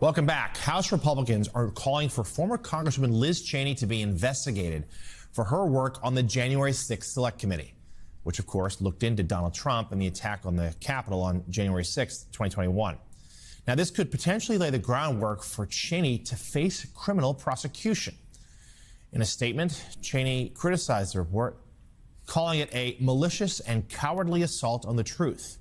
Welcome back. House Republicans are calling for former Congresswoman Liz Cheney to be investigated for her work on the January 6th Select Committee, which, of course, looked into Donald Trump and the attack on the Capitol on January 6th, 2021. Now, this could potentially lay the groundwork for Cheney to face criminal prosecution. In a statement, Cheney criticized the report, calling it a malicious and cowardly assault on the truth,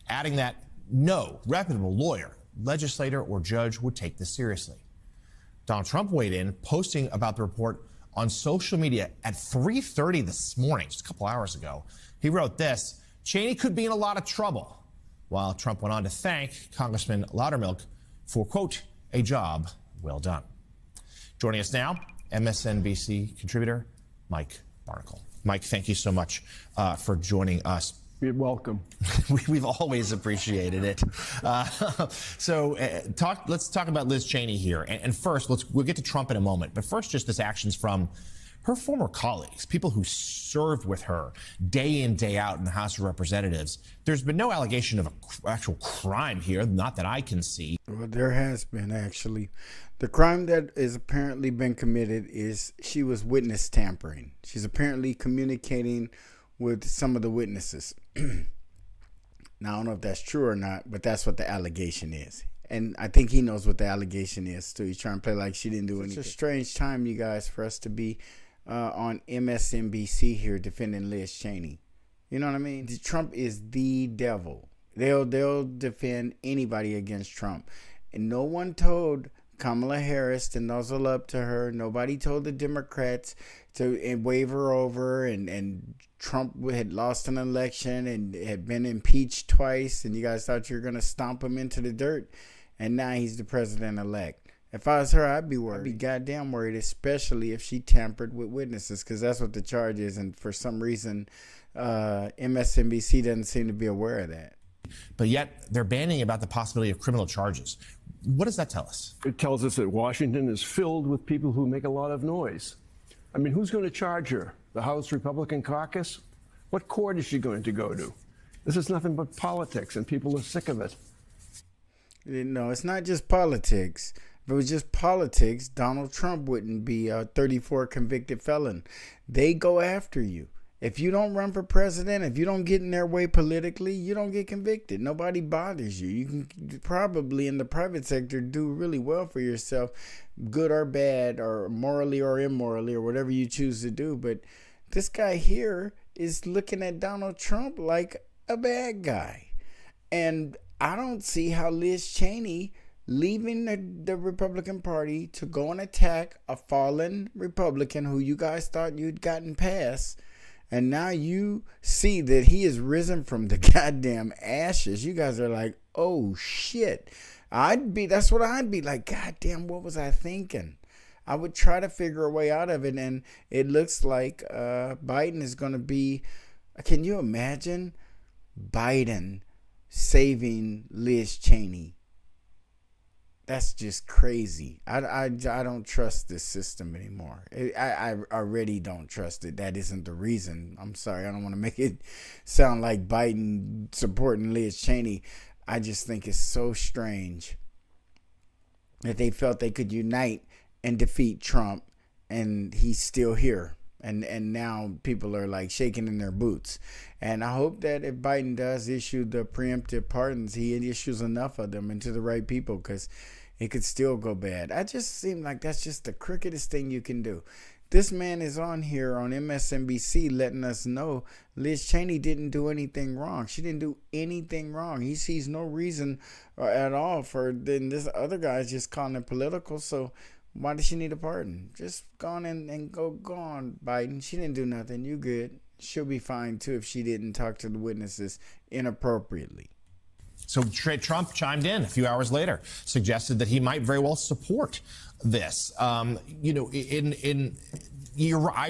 adding that no reputable lawyer, legislator, or judge would take this seriously. Donald Trump weighed in, posting about the report on social media at 3:30 this morning, just a couple hours ago. He wrote this: Cheney could be in a lot of trouble, while Trump went on to thank Congressman Loudermilk for, quote, a job well done. Joining us now, MSNBC contributor Mike Barnicle. Mike, thank you so much for joining us. You're welcome. We've always appreciated it. Let's talk about Liz Cheney here. And first, we'll get to Trump in a moment. But first, just this actions from her former colleagues, people who served with her day in, day out in the House of Representatives. There's been no allegation of an actual crime here, not that I can see. Well, there has been, actually. The crime that has apparently been committed is she was witness tampering. She's apparently communicating with some of the witnesses. Now, I don't know if that's true or not, but that's what the allegation is. And I think he knows what the allegation is, too. He's trying to play like she didn't do anything. It's a strange time, you guys, for us to be on MSNBC here defending Liz Cheney. You know what I mean? Trump is the devil. They'll defend anybody against Trump. And no one told Kamala Harris to nuzzle up to her. Nobody told the Democrats to wave her over, and Trump had lost an election and had been impeached twice, and you guys thought you were going to stomp him into the dirt, and now he's the president-elect. If I was her, I'd be worried. I'd be goddamn worried, especially if she tampered with witnesses, because that's what the charge is, and for some reason, MSNBC doesn't seem to be aware of that. But yet, they're banning about the possibility of criminal charges. What does that tell us? It tells us that Washington is filled with people who make a lot of noise. I mean, who's going to charge her? The House Republican caucus? What court is she going to go to? This is nothing but politics, and people are sick of it. No, it's not just politics. If it was just politics, Donald Trump wouldn't be a 34 convicted felon. They go after you. If you don't run for president, if you don't get in their way politically, you don't get convicted. Nobody bothers you. You can probably in the private sector do really well for yourself, good or bad, or morally or immorally, or whatever you choose to do. But this guy here is looking at Donald Trump like a bad guy. And I don't see how Liz Cheney leaving the Republican Party to go and attack a fallen Republican who you guys thought you'd gotten past. And now you see that he has risen from the goddamn ashes. You guys are like, oh shit. That's what I'd be like, goddamn, what was I thinking? I would try to figure a way out of it. And it looks like Biden is going to be, can you imagine Biden saving Liz Cheney? That's just crazy. I don't trust this system anymore. I already don't trust it. That isn't the reason. I'm sorry. I don't want to make it sound like Biden supporting Liz Cheney. I just think it's so strange that they felt they could unite and defeat Trump, and he's still here. And now people are like shaking in their boots. And I hope that if Biden does issue the preemptive pardons, he issues enough of them into the right people, because it could still go bad. I just seem like that's just the crookedest thing you can do. This man is on here on MSNBC letting us know Liz Cheney didn't do anything wrong. She didn't do anything wrong. He sees no reason at all for then this other guy's just calling it political. So why does she need a pardon? Just go on and go on, Biden. She didn't do nothing. You good. She'll be fine, too, if she didn't talk to the witnesses inappropriately. So Trump chimed in a few hours later, suggested that he might very well support this. I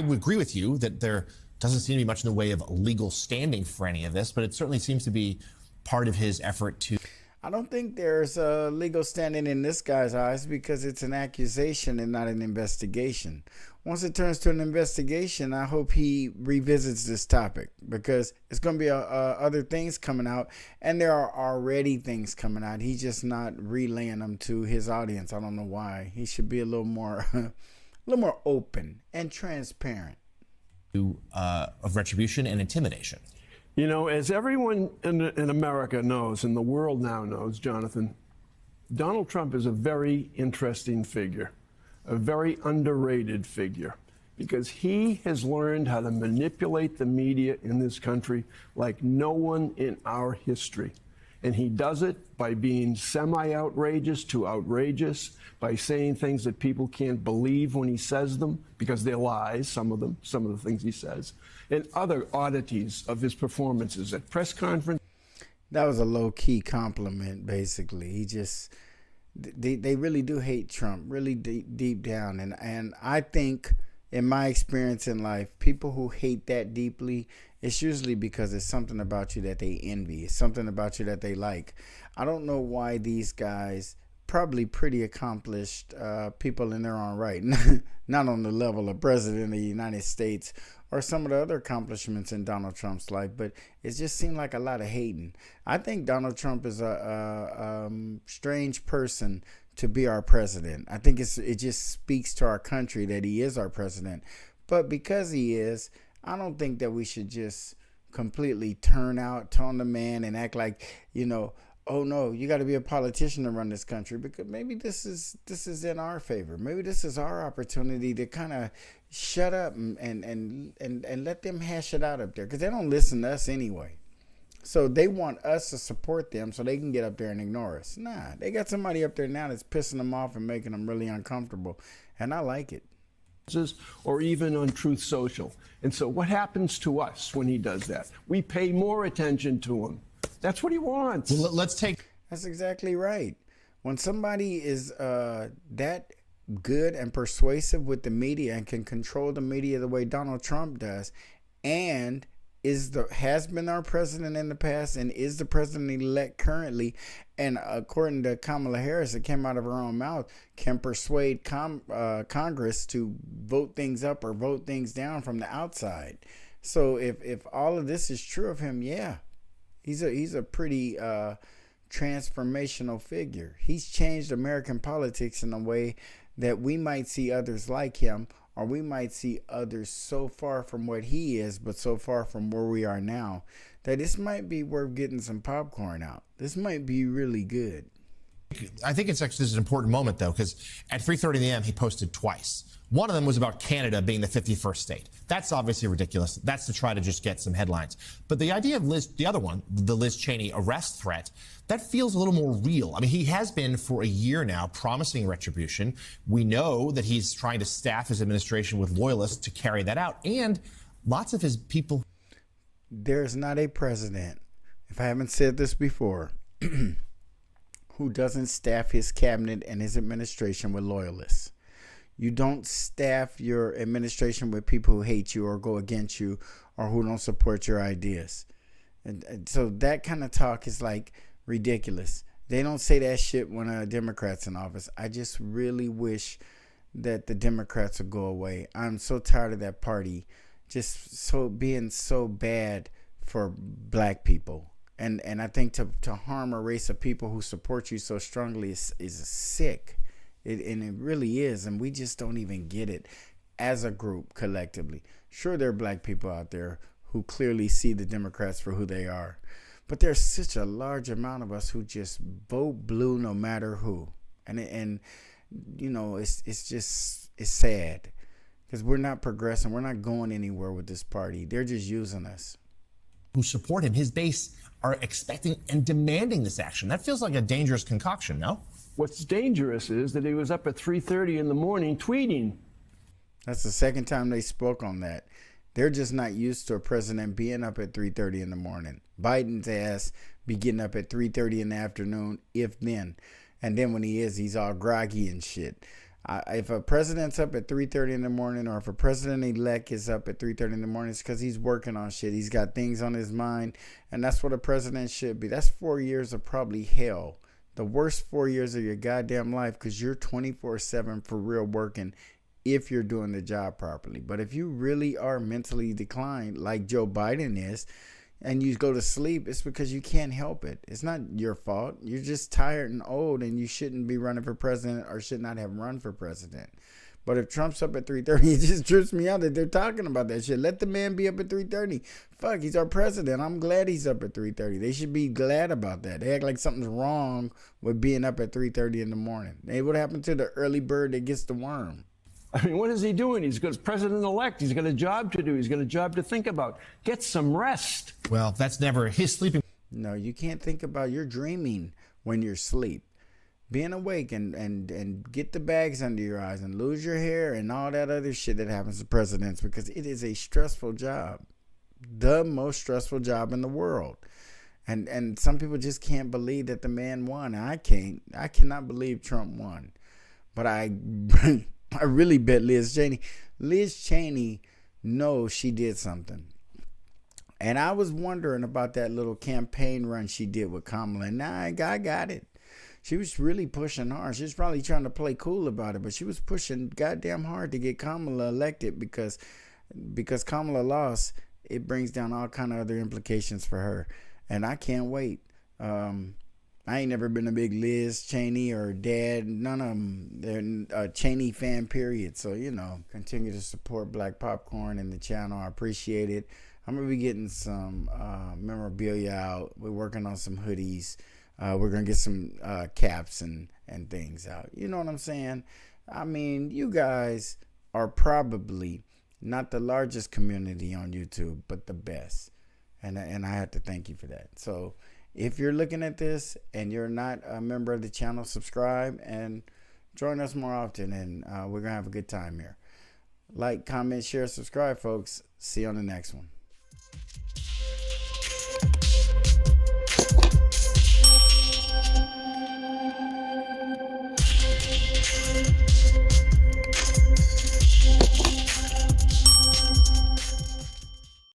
would agree with you that there doesn't seem to be much in the way of legal standing for any of this, but it certainly seems to be part of his effort to... I don't think there's a legal standing in this guy's eyes because it's an accusation and not an investigation. Once it turns to an investigation, I hope he revisits this topic because it's going to be other things coming out, and there are already things coming out. He's just not relaying them to his audience. I don't know why. He should be a little more, a little more open and transparent. Of retribution and intimidation. You know, as everyone in America knows, and the world now knows, Jonathan, Donald Trump is a very interesting figure, a very underrated figure, because he has learned how to manipulate the media in this country like no one in our history. And he does it by being semi-outrageous to outrageous, by saying things that people can't believe when he says them, because they're lies, some of the things he says, and other oddities of his performances at press conferences. That was a low-key compliment, basically. He just, they really do hate Trump, really deep down. And I think, in my experience in life, people who hate that deeply, it's usually because it's something about you that they envy. It's something about you that they like. I don't know why these guys, probably pretty accomplished people in their own right, not on the level of President of the United States or some of the other accomplishments in Donald Trump's life, but it just seemed like a lot of hating. I think Donald Trump is a strange person to be our president. I think it just speaks to our country that he is our president. But because he is, I don't think that we should just completely turn the man and act like, you know, oh no, you got to be a politician to run this country, because maybe this is in our favor. Maybe this is our opportunity to kind of shut up and let them hash it out up there, because they don't listen to us anyway. So they want us to support them so they can get up there and ignore us. Nah, they got somebody up there now that's pissing them off and making them really uncomfortable. And I like it. Or even on Truth Social. And so what happens to us when he does that? We pay more attention to him. That's what he wants. Well, let's take... That's exactly right. When somebody is that good and persuasive with the media and can control the media the way Donald Trump does, and has been our president in the past and is the president-elect currently, and according to Kamala Harris, it came out of her own mouth, can persuade Congress to vote things up or vote things down from the outside. So if all of this is true of him, yeah, he's a pretty transformational figure. He's changed American politics in a way that we might see others like him, or we might see others so far from what he is, but so far from where we are now, that this might be worth getting some popcorn out. This might be really good. I think this is an important moment, though, because at 3:30 a.m. he posted twice. One of them was about Canada being the 51st state. That's obviously ridiculous. That's to try to just get some headlines. But the idea of the other one, the Liz Cheney arrest threat, that feels a little more real. I mean, he has been for a year now promising retribution. We know that he's trying to staff his administration with loyalists to carry that out. And lots of his people... There's not a president, if I haven't said this before, who doesn't staff his cabinet and his administration with loyalists. You don't staff your administration with people who hate you or go against you or who don't support your ideas. And so that kind of talk is like ridiculous. They don't say that shit when a Democrat's in office. I just really wish that the Democrats would go away. I'm so tired of that party just being so bad for black people. And I think to harm a race of people who support you so strongly is sick. And it really is. And we just don't even get it as a group collectively. Sure, there are black people out there who clearly see the Democrats for who they are. But there's such a large amount of us who just vote blue no matter who. And you know, it's sad. Because we're not progressing. We're not going anywhere with this party. They're just using us. Who support him, his base, are expecting and demanding this action. That feels like a dangerous concoction, no? What's dangerous is that he was up at 3:30 in the morning tweeting. That's the second time they spoke on that. They're just not used to a president being up at 3:30 in the morning. Biden's ass be getting up at 3:30 in the afternoon, if then. And then when he is, he's all groggy and shit. If a president's up at 3:30 in the morning, or if a president-elect is up at 3:30 in the morning, it's because he's working on shit. He's got things on his mind, and that's what a president should be. That's 4 years of probably hell. The worst 4 years of your goddamn life, because you're 24/7 for real working if you're doing the job properly. But if you really are mentally declined, like Joe Biden is, and you go to sleep, it's because you can't help it. It's not your fault. You're just tired and old, and you shouldn't be running for president, or should not have run for president. But if Trump's up at 3:30, it just trips me out that they're talking about that shit. Let the man be up at 3:30. Fuck, he's our president. I'm glad he's up at 3:30. They should be glad about that. They act like something's wrong with being up at 3:30 in the morning. Hey, what happened to the early bird that gets the worm? I mean, what is he doing? He's got president-elect. He's got a job to do. He's got a job to think about. Get some rest. Well, that's never his sleeping. No, you can't think about, you're dreaming when you're asleep. Being awake and get the bags under your eyes and lose your hair and all that other shit that happens to presidents, because it is a stressful job. The most stressful job in the world. And some people just can't believe that the man won. I cannot believe Trump won. But I really bet Liz Cheney knows she did something. And I was wondering about that little campaign run she did with Kamala. And now I got it. She was really pushing hard. She was probably trying to play cool about it, but she was pushing goddamn hard to get Kamala elected, because Kamala lost, it brings down all kind of other implications for her. And I can't wait. I ain't never been a big Liz Cheney or Dad, none of them. They're a Cheney fan, period. So, continue to support Black Popcorn and the channel. I appreciate it. I'm going to be getting some memorabilia out. We're working on some hoodies. We're going to get some caps and things out. You know what I'm saying? I mean, you guys are probably not the largest community on YouTube, but the best. And I have to thank you for that. So if you're looking at this and you're not a member of the channel, subscribe and join us more often, and we're going to have a good time here. Like, comment, share, subscribe, folks. See you on the next one.